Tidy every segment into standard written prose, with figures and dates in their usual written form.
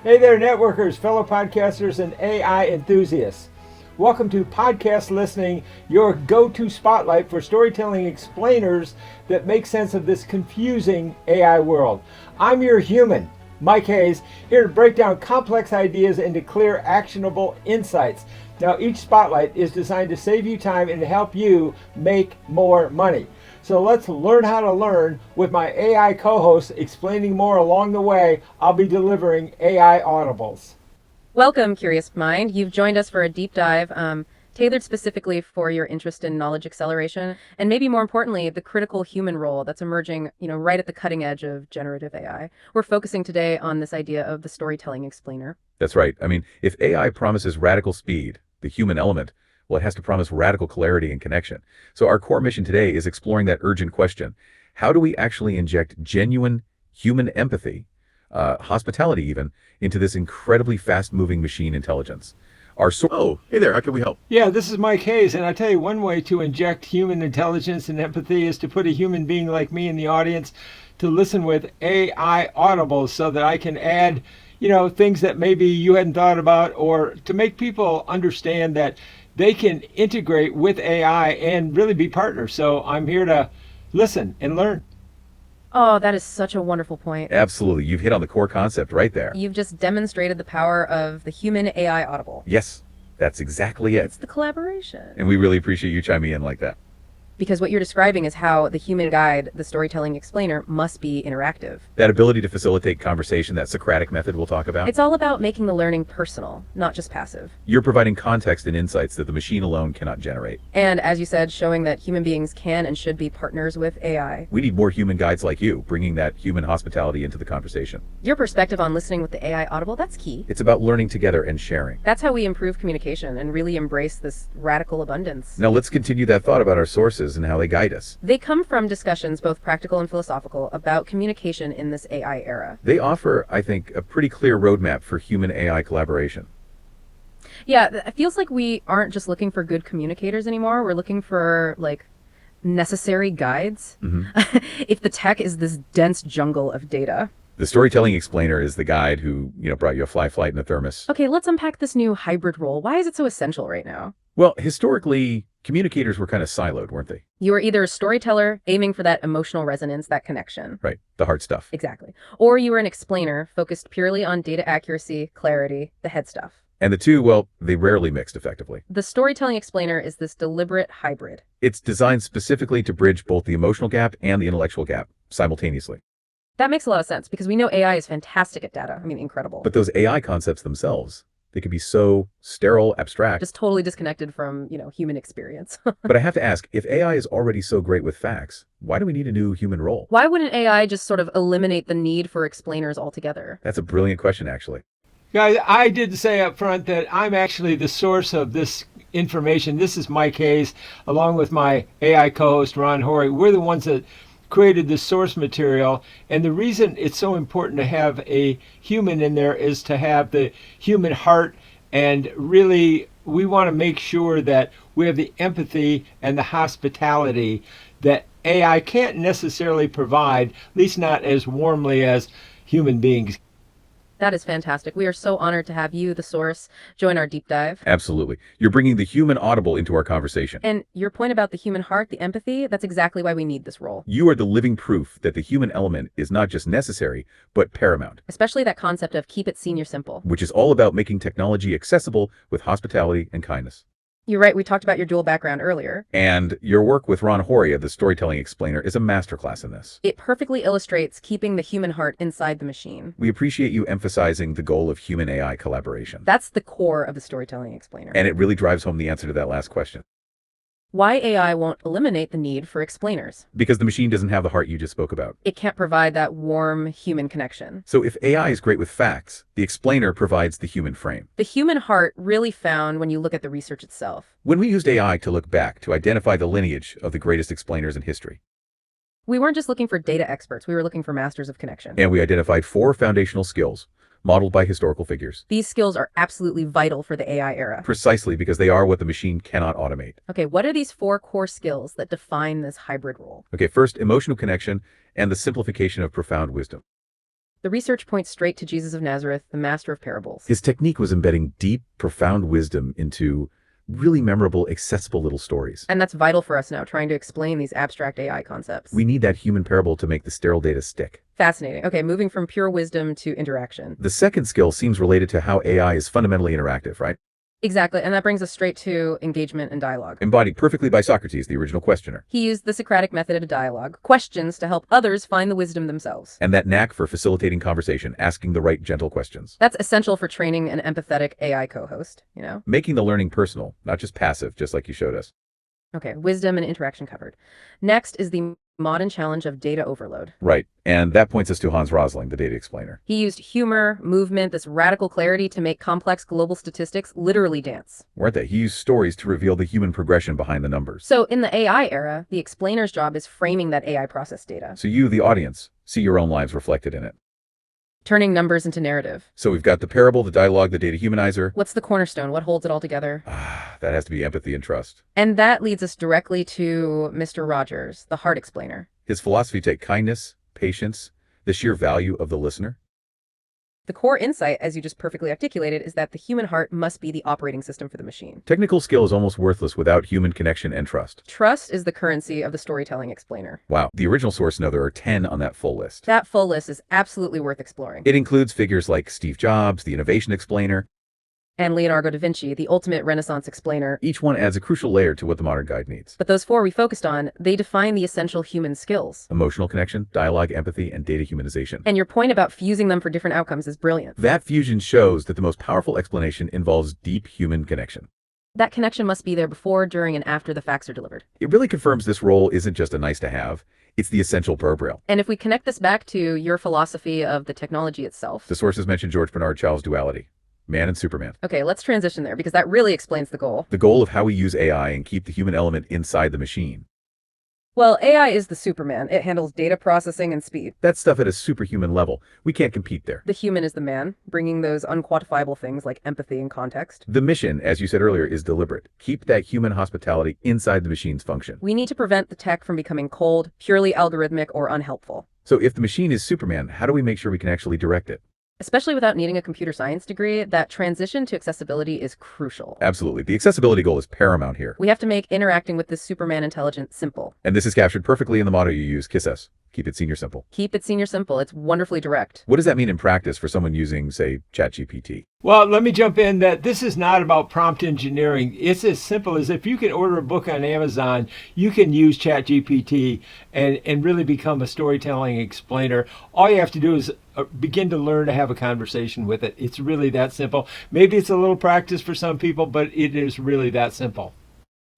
Hey there, networkers, fellow podcasters, and AI enthusiasts. Welcome to Podcast Listening, your go-to spotlight for storytelling explainers that make sense of this confusing AI world. I'm your human, Mike Hayes, here to break down complex ideas into clear, actionable insights. Now, each spotlight is designed to save you time and help you make more money. So let's learn how to learn with my AI co-hosts explaining more along the way. I'll be delivering AI audibles. Welcome, Curious Mind. You've joined us for a deep dive tailored specifically for your interest in knowledge acceleration, and maybe more importantly, the critical human role that's emerging, right at the cutting edge of generative AI. We're focusing today on this idea of the storytelling explainer. That's right. I mean, if AI promises radical speed, the human element, well, it has to promise radical clarity and connection. So our core mission today is exploring that urgent question. How do we actually inject genuine human empathy, hospitality even, into this incredibly fast-moving machine intelligence? Oh, hey there, how can we help? Yeah, this is Mike Hayes, and I tell you, one way to inject human intelligence and empathy is to put a human being like me in the audience to listen with AI audibles so that I can add things that maybe you hadn't thought about, or to make people understand that they can integrate with AI and really be partners. So I'm here to listen and learn. Oh, that is such a wonderful point. Absolutely. You've hit on the core concept right there. You've just demonstrated the power of the human AI audible. Yes, that's exactly it. It's the collaboration. And we really appreciate you chiming in like that. Because what you're describing is how the human guide, the storytelling explainer, must be interactive. That ability to facilitate conversation, that Socratic method we'll talk about. It's all about making the learning personal, not just passive. You're providing context and insights that the machine alone cannot generate. And as you said, showing that human beings can and should be partners with AI. We need more human guides like you, bringing that human hospitality into the conversation. Your perspective on listening with the AI audible, that's key. It's about learning together and sharing. That's how we improve communication and really embrace this radical abundance. Now let's continue that thought about our sources and how they guide us. They come from discussions, both practical and philosophical, about communication in this AI era. They offer, I think, a pretty clear roadmap for human AI collaboration. Yeah, it feels like we aren't just looking for good communicators anymore. We're looking for, necessary guides. Mm-hmm. If the tech is this dense jungle of data. The storytelling explainer is the guide who, brought you a fly flight and a thermos. Okay, let's unpack this new hybrid role. Why is it so essential right now? Well, historically, communicators were kind of siloed, weren't they? You were either a storyteller aiming for that emotional resonance, that connection. Right, the hard stuff. Exactly. Or you were an explainer focused purely on data accuracy, clarity, the head stuff. And the two, well, they rarely mixed effectively. The storytelling explainer is this deliberate hybrid. It's designed specifically to bridge both the emotional gap and the intellectual gap simultaneously. That makes a lot of sense because we know AI is fantastic at data. I mean, incredible. But those AI concepts themselves, they can be so sterile, abstract. Just totally disconnected from, human experience. But I have to ask, if AI is already so great with facts, why do we need a new human role? Why wouldn't AI just sort of eliminate the need for explainers altogether? That's a brilliant question, actually. Guys, I did say up front that I'm actually the source of this information. This is Mike Hayes, along with my AI co-host, Ron Horry. We're the ones that created the source material, and the reason it's so important to have a human in there is to have the human heart, and really we want to make sure that we have the empathy and the hospitality that AI can't necessarily provide, at least not as warmly as human beings. That is fantastic. We are so honored to have you, the source, join our deep dive. Absolutely. You're bringing the human audible into our conversation. And your point about the human heart, the empathy, that's exactly why we need this role. You are the living proof that the human element is not just necessary, but paramount. Especially that concept of keep it senior simple. Which is all about making technology accessible with hospitality and kindness. You're right. We talked about your dual background earlier. And your work with Ron Horry, the storytelling explainer, is a masterclass in this. It perfectly illustrates keeping the human heart inside the machine. We appreciate you emphasizing the goal of human AI collaboration. That's the core of the storytelling explainer. And it really drives home the answer to that last question. Why AI won't eliminate the need for explainers? Because the machine doesn't have the heart you just spoke about. It can't provide that warm human connection. So if AI is great with facts, the explainer provides the human frame. The human heart really found when you look at the research itself. When we used AI to look back to identify the lineage of the greatest explainers in history, we weren't just looking for data experts, we were looking for masters of connection. And we identified 4 foundational skills modeled by historical figures. These skills are absolutely vital for the AI era. Precisely because they are what the machine cannot automate. Okay, what are these 4 core skills that define this hybrid role? Okay, first, emotional connection and the simplification of profound wisdom. The research points straight to Jesus of Nazareth, the master of parables. His technique was embedding deep, profound wisdom into really memorable, accessible little stories. And that's vital for us now, trying to explain these abstract AI concepts. We need that human parable to make the sterile data stick. Fascinating. Okay, moving from pure wisdom to interaction. The second skill seems related to how AI is fundamentally interactive, right? Exactly, and that brings us straight to engagement and dialogue. Embodied perfectly by Socrates, the original questioner. He used the Socratic method of dialogue, questions to help others find the wisdom themselves. And that knack for facilitating conversation, asking the right gentle questions. That's essential for training an empathetic AI co-host, you know? Making the learning personal, not just passive, just like you showed us. Okay, wisdom and interaction covered. Next is the modern challenge of data overload. Right, and that points us to Hans Rosling, the data explainer. He used humor, movement, this radical clarity to make complex global statistics literally dance. Weren't they? He used stories to reveal the human progression behind the numbers. So in the AI era, the explainer's job is framing that AI process data. So you, the audience, see your own lives reflected in it. Turning numbers into narrative. So we've got the parable, the dialogue, the data humanizer. What's the cornerstone? What holds it all together? That has to be empathy and trust. And that leads us directly to Mr. Rogers, the heart explainer. His philosophy take kindness, patience, the sheer value of the listener. The core insight, as you just perfectly articulated, is that the human heart must be the operating system for the machine. Technical skill is almost worthless without human connection and trust. Trust is the currency of the storytelling explainer. Wow. The original source, no, there are 10 on that full list. That full list is absolutely worth exploring. It includes figures like Steve Jobs, the innovation explainer. And Leonardo da Vinci, the ultimate Renaissance explainer. Each one adds a crucial layer to what the modern guide needs. But those four we focused on, they define the essential human skills. Emotional connection, dialogue, empathy, and data humanization. And your point about fusing them for different outcomes is brilliant. That fusion shows that the most powerful explanation involves deep human connection. That connection must be there before, during, and after the facts are delivered. It really confirms this role isn't just a nice to have, it's the essential verb rail. And if we connect this back to your philosophy of the technology itself. The sources mention George Bernard Shaw's duality. Man and Superman. Okay, let's transition there because that really explains the goal. The goal of how we use AI and keep the human element inside the machine. Well, AI is the Superman. It handles data processing and speed. That's stuff at a superhuman level. We can't compete there. The human is the man, bringing those unquantifiable things like empathy and context. The mission, as you said earlier, is deliberate. Keep that human hospitality inside the machine's function. We need to prevent the tech from becoming cold, purely algorithmic, or unhelpful. So if the machine is Superman, how do we make sure we can actually direct it? Especially without needing a computer science degree, that transition to accessibility is crucial. Absolutely. The accessibility goal is paramount here. We have to make interacting with this Superman intelligence simple. And this is captured perfectly in the motto you use, Kiss Us. Keep it senior simple. Keep it senior simple. It's wonderfully direct. What does that mean in practice for someone using, say, ChatGPT? Well, let me jump in that this is not about prompt engineering. It's as simple as if you can order a book on Amazon, you can use ChatGPT and really become a storytelling explainer. All you have to do is begin to learn to have a conversation with it. It's really that simple. Maybe it's a little practice for some people, but it is really that simple.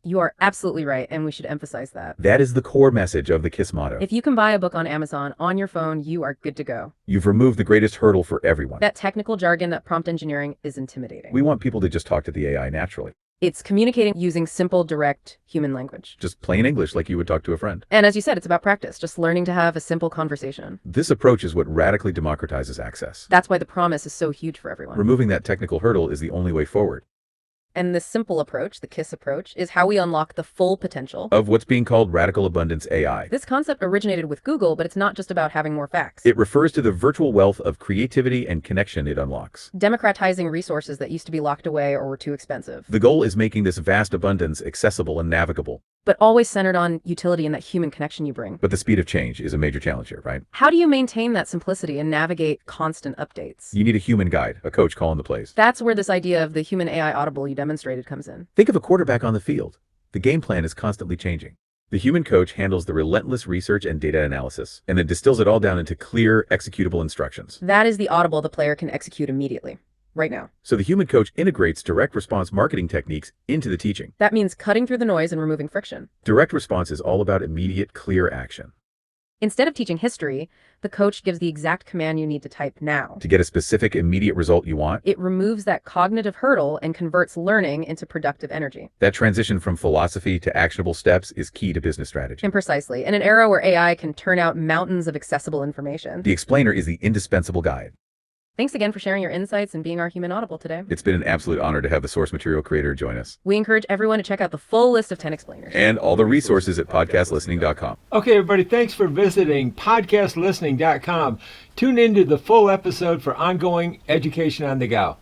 You are absolutely right, and we should emphasize that. That is the core message of the KISS motto. If you can buy a book on Amazon on your phone, you are good to go. You've removed the greatest hurdle for everyone. That technical jargon, that prompt engineering is intimidating. We want people to just talk to the AI naturally. It's communicating using simple, direct human language. Just plain English like you would talk to a friend. And as you said, it's about practice, just learning to have a simple conversation. This approach is what radically democratizes access. That's why the promise is so huge for everyone. Removing that technical hurdle is the only way forward. And this simple approach, the KISS approach, is how we unlock the full potential of what's being called radical abundance AI. This concept originated with Google, but it's not just about having more facts. It refers to the virtual wealth of creativity and connection it unlocks. Democratizing resources that used to be locked away or were too expensive. The goal is making this vast abundance accessible and navigable. But always centered on utility and that human connection you bring. But the speed of change is a major challenge here, right? How do you maintain that simplicity and navigate constant updates? You need a human guide, a coach calling the plays. That's where this idea of the human AI audible you demonstrated comes in. Think of a quarterback on the field. The game plan is constantly changing. The human coach handles the relentless research and data analysis, and then distills it all down into clear, executable instructions. That is the audible the player can execute immediately. Right now. So the human coach integrates direct response marketing techniques into the teaching. That means cutting through the noise and removing friction. Direct response is all about immediate, clear action. Instead of teaching history, the coach gives the exact command you need to type now. To get a specific, immediate result you want. It removes that cognitive hurdle and converts learning into productive energy. That transition from philosophy to actionable steps is key to business strategy. And precisely, in an era where AI can turn out mountains of accessible information. The explainer is the indispensable guide. Thanks again for sharing your insights and being our human audible today. It's been an absolute honor to have the source material creator join us. We encourage everyone to check out the full list of 10 explainers. And all the resources at podcastlistening.com. Okay, everybody, thanks for visiting podcastlistening.com. Tune into the full episode for ongoing education on the go.